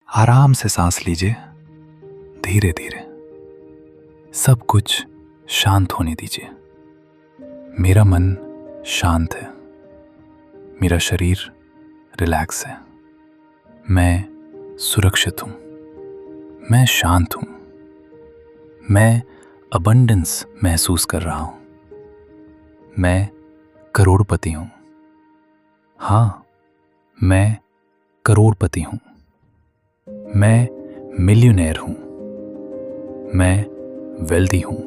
आराम से सांस लीजिए, धीरे धीरे। सब कुछ शांत होने दीजिए। मेरा मन शांत है, मेरा शरीर रिलैक्स है, मैं सुरक्षित हूँ, मैं शांत हूँ, मैं अबंडेंस महसूस कर रहा हूँ, मैं करोड़पति हूँ। हाँ, मैं करोड़पति हूँ, मैं मिलियनेयर हूँ, मैं वेल्दी हूँ।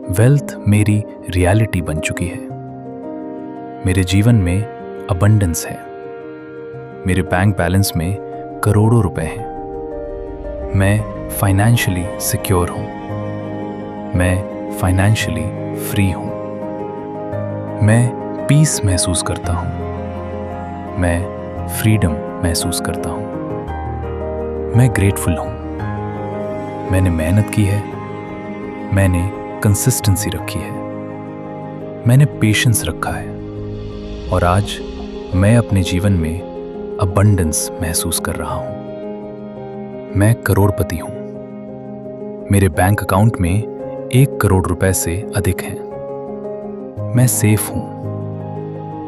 वेल्थ मेरी रियलिटी बन चुकी है। मेरे जीवन में अबंडेंस है। मेरे बैंक बैलेंस में करोड़ों रुपए हैं। मैं फाइनेंशियली सिक्योर हूँ, मैं फाइनेंशियली फ्री हूँ, मैं पीस महसूस करता हूँ, मैं फ्रीडम महसूस करता हूँ, मैं ग्रेटफुल हूँ। मैंने मेहनत की है, मैंने कंसिस्टेंसी रखी है, मैंने पेशेंस रखा है और आज मैं अपने जीवन में अबंडेंस महसूस कर रहा हूँ। मैं करोड़पति हूँ। मेरे बैंक अकाउंट में 1 करोड़ रुपए से अधिक हैं। मैं सेफ हूँ,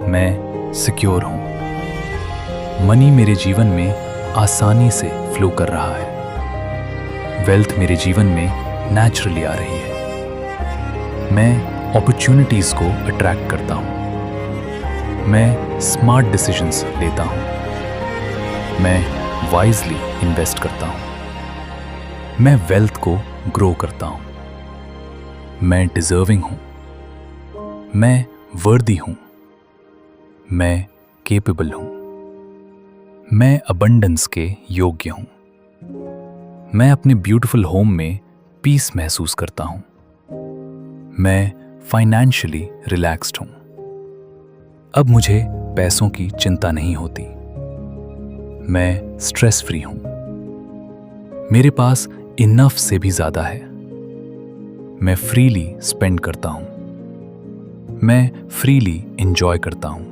मैं सिक्योर हूँ। मनी मेरे जीवन में आसानी से फ्लो कर रहा है। वेल्थ मेरे जीवन में नेचुरली आ रही है। मैं अपॉर्चुनिटीज को अट्रैक्ट करता हूँ, मैं स्मार्ट डिसीजंस लेता हूँ, मैं वाइजली इन्वेस्ट करता हूँ, मैं वेल्थ को ग्रो करता हूँ, मैं डिजर्विंग हूँ, मैं वर्दी हूँ, मैं केपेबल हूँ, मैं अबंडेंस के योग्य हूँ। मैं अपने ब्यूटीफुल होम में पीस महसूस करता हूँ। मैं फाइनेंशियली रिलैक्स्ड हूँ। अब मुझे पैसों की चिंता नहीं होती। मैं स्ट्रेस फ्री हूँ। मेरे पास इनफ से भी ज्यादा है। मैं फ्रीली स्पेंड करता हूँ, मैं फ्रीली एंजॉय करता हूँ,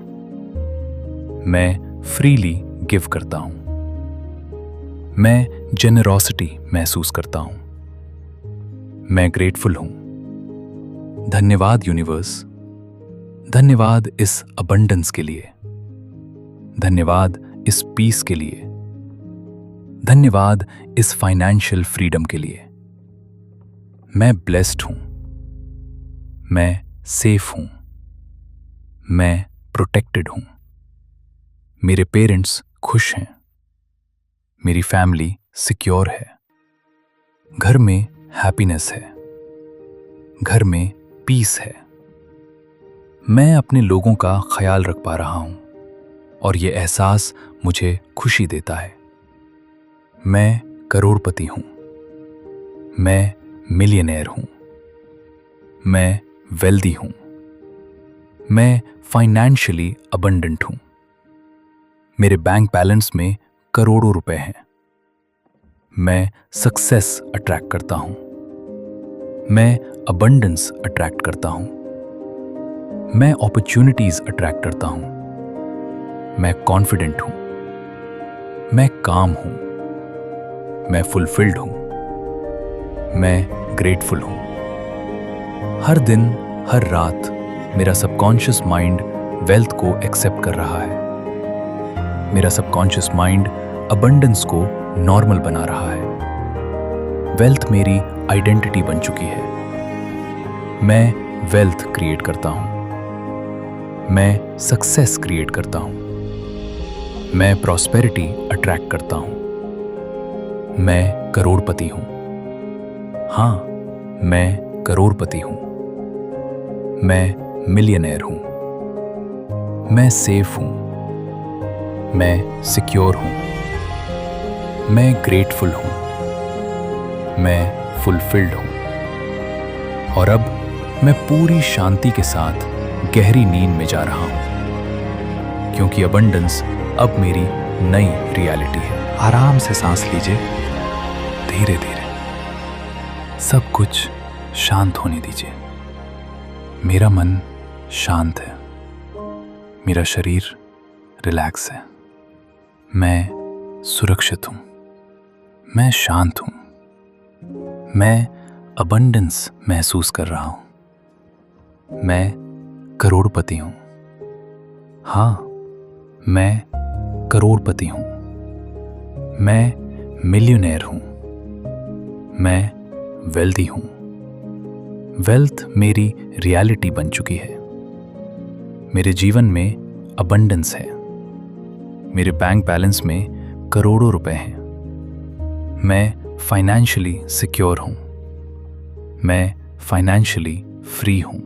मैं फ्रीली गिव करता हूँ, मैं जेनरोसिटी महसूस करता हूँ, मैं ग्रेटफुल हूँ। धन्यवाद यूनिवर्स, धन्यवाद इस अबंडेंस के लिए, धन्यवाद इस पीस के लिए, धन्यवाद इस फाइनेंशियल फ्रीडम के लिए। मैं ब्लेस्ड हूँ, मैं सेफ हूँ, मैं प्रोटेक्टेड हूँ। मेरे पेरेंट्स खुश हैं, मेरी फैमिली सिक्योर है, घर में हैप्पीनेस है, घर में पीस है। मैं अपने लोगों का ख्याल रख पा रहा हूं और ये एहसास मुझे खुशी देता है। मैं करोड़पति हूं, मैं मिलियनेयर हूं, मैं वेल्दी हूं, मैं फाइनेंशियली अबंडेंट हूं। मेरे बैंक बैलेंस में करोड़ों रुपए हैं। मैं सक्सेस अट्रैक्ट करता हूं, मैं अबंडेंस अट्रैक्ट करता हूं, मैं अपॉर्चुनिटीज अट्रैक्ट करता हूं, मैं कॉन्फिडेंट हूं, मैं काम हूं, मैं फुलफिल्ड हूं, मैं ग्रेटफुल हूं। हर दिन हर रात मेरा सबकॉन्शियस माइंड वेल्थ को एक्सेप्ट कर रहा है। मेरा सबकॉन्शियस माइंड अबंडेंस को नॉर्मल बना रहा है। वेल्थ मेरी आइडेंटिटी बन चुकी है। मैं वेल्थ क्रिएट करता हूं, मैं सक्सेस क्रिएट करता हूं, मैं प्रॉस्पेरिटी अट्रैक्ट करता हूं, मैं करोड़पति हूं। हाँ, मैं करोड़पति हूं, मैं मिलियनेयर हूं, मैं सेफ हूं, मैं सिक्योर हूं, मैं ग्रेटफुल हूं, मैं फुलफिल्ड हूं और अब मैं पूरी शांति के साथ गहरी नींद में जा रहा हूं, क्योंकि अबंडेंस अब मेरी नई रियलिटी है। आराम से सांस लीजिए, धीरे धीरे। सब कुछ शांत होने दीजिए। मेरा मन शांत है, मेरा शरीर रिलैक्स है, मैं सुरक्षित हूँ। मैं शांत हूँ। मैं अबंडेंस महसूस कर रहा हूँ। मैं करोड़पति हूँ। हाँ, मैं करोड़पति हूँ। मैं मिलियनेयर हूँ। मैं वेल्दी हूँ। वेल्थ मेरी रियलिटी बन चुकी है। मेरे जीवन में अबंडेंस है। मेरे बैंक बैलेंस में करोड़ों रुपए हैं। मैं फाइनेंशियली सिक्योर हूँ। मैं फाइनेंशियली फ्री हूँ।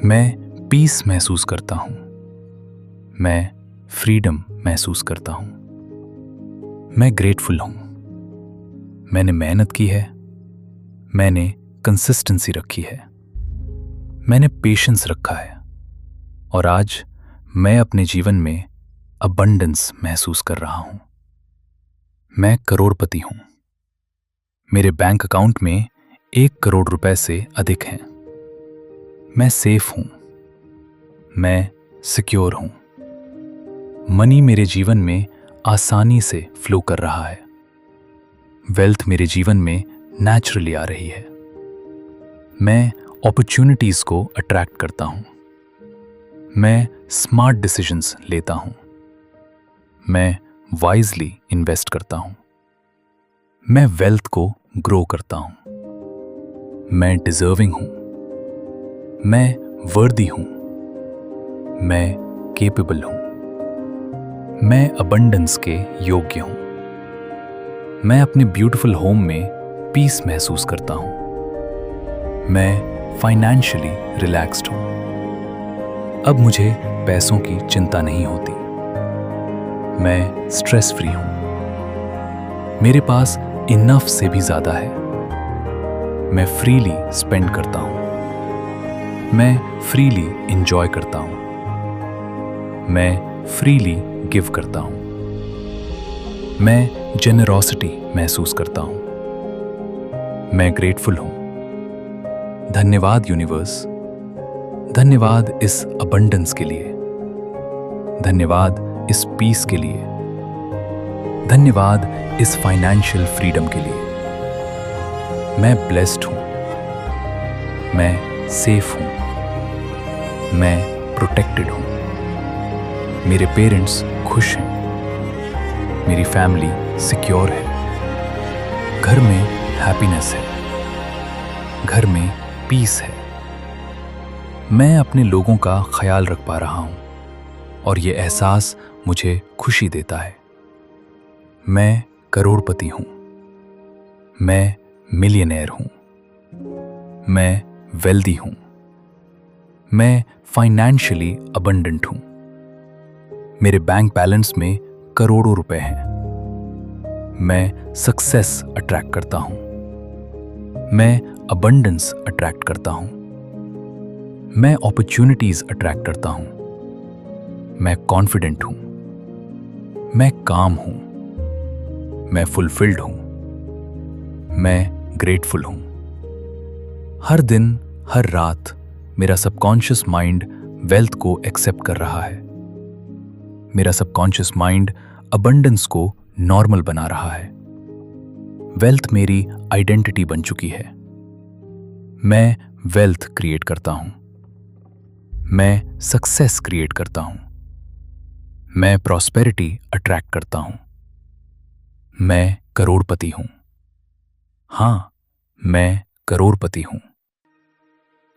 मैं पीस महसूस करता हूँ। मैं फ्रीडम महसूस करता हूँ। मैं ग्रेटफुल हूँ। मैंने मेहनत की है। मैंने कंसिस्टेंसी रखी है। मैंने पेशेंस रखा है। और आज मैं अपने जीवन में अबंडेंस महसूस कर रहा हूँ। मैं करोड़पति हूँ। मेरे बैंक अकाउंट में 1 करोड़ रुपए से अधिक हैं। मैं सेफ हूँ। मैं सिक्योर हूँ। मनी मेरे जीवन में आसानी से फ्लो कर रहा है। वेल्थ मेरे जीवन में नेचुरली आ रही है। मैं अपॉर्चुनिटीज को अट्रैक्ट करता हूँ। मैं स्मार्ट डिसीजंस लेता हूँ। मैं वाइजली इन्वेस्ट करता हूँ। मैं वेल्थ को ग्रो करता हूँ। मैं डिजर्विंग हूँ। मैं वर्दी हूँ। मैं केपेबल हूँ। मैं अबंडेंस के योग्य हूँ। मैं अपने ब्यूटीफुल होम में पीस महसूस करता हूँ। मैं फाइनेंशियली रिलैक्स्ड हूँ। अब मुझे पैसों की चिंता नहीं होती। मैं स्ट्रेस फ्री हूँ। मेरे पास इनफ से भी ज्यादा है। मैं फ्रीली स्पेंड करता हूँ। मैं फ्रीली एंजॉय करता हूँ। मैं फ्रीली गिव करता हूँ। मैं जेनरोसिटी महसूस करता हूँ। मैं ग्रेटफुल हूँ। धन्यवाद यूनिवर्स। धन्यवाद इस अबंडेंस के लिए। धन्यवाद इस पीस के लिए। धन्यवाद इस फाइनेंशियल फ्रीडम के लिए। मैं ब्लेस्ड हूँ। मैं सेफ हूँ। मैं प्रोटेक्टेड हूँ। मेरे पेरेंट्स खुश हैं। मेरी फैमिली सिक्योर है। घर में हैप्पीनेस है। घर में पीस है। मैं अपने लोगों का ख्याल रख पा रहा हूं और ये एहसास मुझे खुशी देता है। मैं करोड़पति हूं। मैं मिलियनेयर हूं। मैं वेल्दी हूं। मैं फाइनेंशियली अबंडेंट हूं। मेरे बैंक बैलेंस में करोड़ों रुपए हैं। मैं सक्सेस अट्रैक्ट करता हूं। मैं अबंडेंस अट्रैक्ट करता हूं। मैं अपॉर्चुनिटीज अट्रैक्ट करता हूं। मैं कॉन्फिडेंट हूं। मैं काम हूं। मैं फुलफिल्ड हूं। मैं ग्रेटफुल हूं। हर दिन हर रात मेरा सबकॉन्शियस माइंड वेल्थ को एक्सेप्ट कर रहा है। मेरा सबकॉन्शियस माइंड अबंडेंस को नॉर्मल बना रहा है। वेल्थ मेरी आइडेंटिटी बन चुकी है। मैं वेल्थ क्रिएट करता हूं। मैं सक्सेस क्रिएट करता हूं। मैं प्रॉस्पेरिटी अट्रैक्ट करता हूं। मैं करोड़पति हूं। हां, मैं करोड़पति हूं।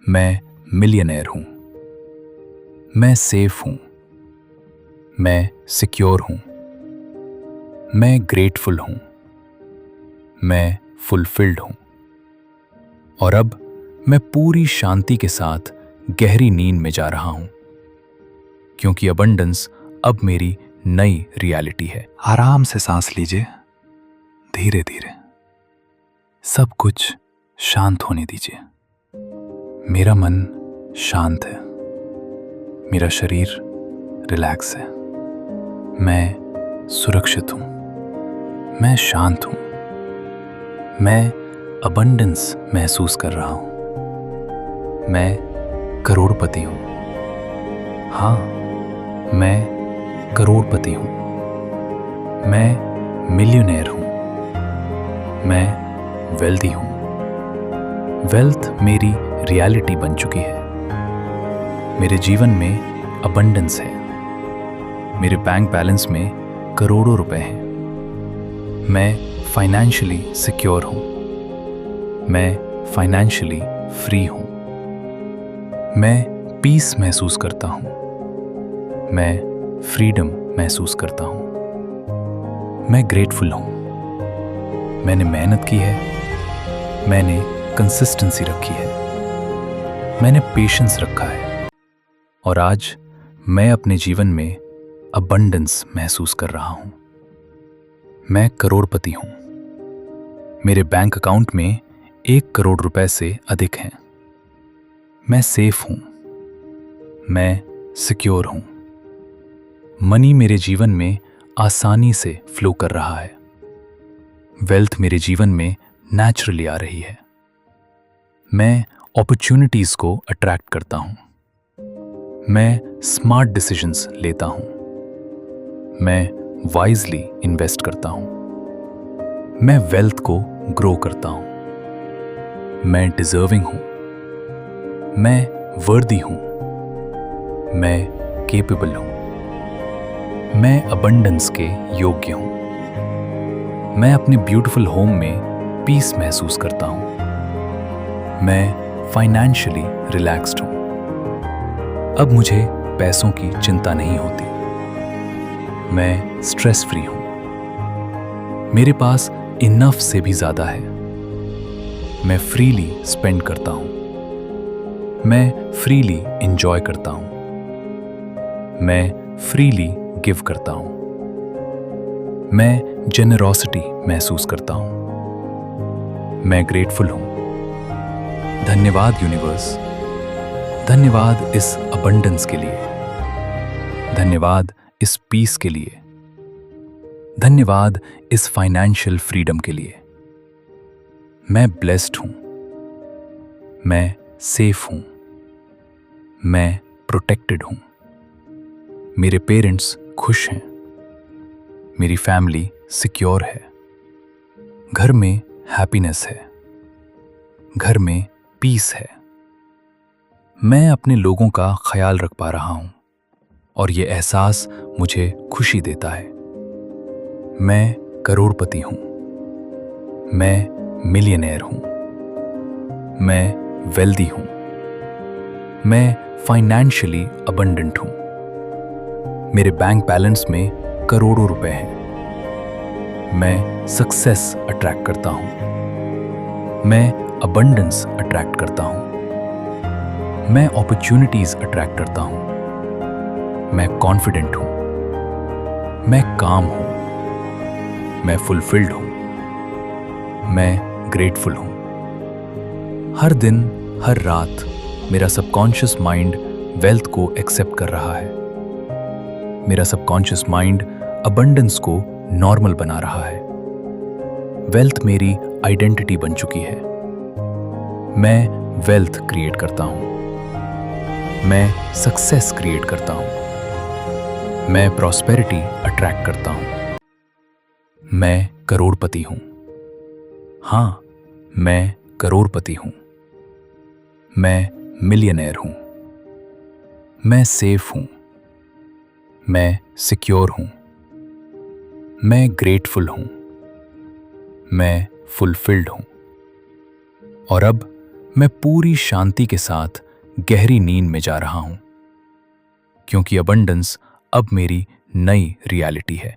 मैं मिलियनेयर हूं। मैं सेफ हूं। मैं सिक्योर हूं। मैं ग्रेटफुल हूं। मैं फुलफिल्ड हूं। और अब मैं पूरी शांति के साथ गहरी नींद में जा रहा हूं, क्योंकि अबंडेंस अब मेरी नई रियलिटी है। आराम से सांस लीजिए, धीरे धीरे। सब कुछ शांत होने दीजिए। मेरा मन शांत है। मेरा शरीर रिलैक्स है। मैं सुरक्षित हूं। मैं शांत हूं। मैं अबंडेंस महसूस कर रहा हूं। मैं करोड़पति हूं। हाँ, मैं करोड़पति हूं। मैं मिलियनेयर हूं। मैं वेल्दी हूँ। वेल्थ मेरी रियलिटी बन चुकी है। मेरे जीवन में अबंडेंस है। मेरे बैंक बैलेंस में करोड़ों रुपए हैं। मैं फाइनेंशियली सिक्योर हूँ। मैं फाइनेंशियली फ्री हूँ। मैं पीस महसूस करता हूँ। मैं फ्रीडम महसूस करता हूँ। मैं ग्रेटफुल हूँ। मैंने मेहनत की है। मैंने कंसिस्टेंसी रखी है। मैंने पेशेंस रखा है। और आज मैं अपने जीवन में अबंडेंस महसूस कर रहा हूँ। मैं करोड़पति हूँ। मेरे बैंक अकाउंट में 1 करोड़ रुपए से अधिक हैं। मैं सेफ हूँ। मैं सिक्योर हूँ। मनी मेरे जीवन में आसानी से फ्लो कर रहा है। वेल्थ मेरे जीवन में नेचुरली आ रही है। मैं अपॉर्चुनिटीज को अट्रैक्ट करता हूँ। मैं स्मार्ट डिसीजंस लेता हूँ। मैं वाइजली इन्वेस्ट करता हूँ। मैं वेल्थ को ग्रो करता हूँ। मैं डिजर्विंग हूँ। मैं वर्दी हूँ। मैं केपेबल हूँ। मैं अबंडेंस के योग्य हूँ। मैं अपने ब्यूटीफुल होम में पीस महसूस करता हूँ। मैं फाइनेंशियली रिलैक्स्ड हूँ। अब मुझे पैसों की चिंता नहीं होती। मैं स्ट्रेस फ्री हूँ। मेरे पास इनफ से भी ज्यादा है। मैं फ्रीली स्पेंड करता हूँ। मैं फ्रीली एंजॉय करता हूँ। मैं फ्रीली गिव करता हूँ। मैं जेनरोसिटी महसूस करता हूँ। मैं ग्रेटफुल हूँ। धन्यवाद यूनिवर्स। धन्यवाद इस अबंडेंस के लिए। धन्यवाद इस पीस के लिए। धन्यवाद इस फाइनेंशियल फ्रीडम के लिए। मैं ब्लेस्ड हूँ। मैं सेफ हूँ। मैं प्रोटेक्टेड हूँ। मेरे पेरेंट्स खुश हैं। मेरी फैमिली सिक्योर है। घर में हैप्पीनेस है। घर में पीस है। मैं अपने लोगों का ख्याल रख पा रहा हूं और ये एहसास मुझे खुशी देता है। मैं करोड़पति हूं। मैं मिलियनेयर हूं। मैं वेल्दी हूं। मैं फाइनेंशियली अबंडेंट हूं। मेरे बैंक बैलेंस में करोड़ों रुपए हैं। मैं सक्सेस अट्रैक्ट करता हूं। मैं अबंडेंस अट्रैक्ट करता हूं। मैं अपॉर्चुनिटीज अट्रैक्ट करता हूं। मैं कॉन्फिडेंट हूं। मैं काम हूं। मैं फुलफिल्ड हूं। मैं ग्रेटफुल हूं। हर दिन, हर रात मेरा सबकॉन्शियस माइंड वेल्थ को एक्सेप्ट कर रहा है। मेरा सबकॉन्शियस माइंड अबंडेंस को नॉर्मल बना रहा है। वेल्थ मेरी आइडेंटिटी बन चुकी है। मैं वेल्थ क्रिएट करता हूं। मैं सक्सेस क्रिएट करता हूं। मैं प्रॉस्पेरिटी अट्रैक्ट करता हूं। मैं करोड़पति हूं। हां, मैं करोड़पति हूं। मैं मिलियनेयर हूं। मैं सेफ हूं। मैं सिक्योर हूं। मैं ग्रेटफुल हूं। मैं फुलफिल्ड हूं। और अब मैं पूरी शांति के साथ गहरी नींद में जा रहा हूं, क्योंकि अबंडेंस अब मेरी नई रियलिटी है।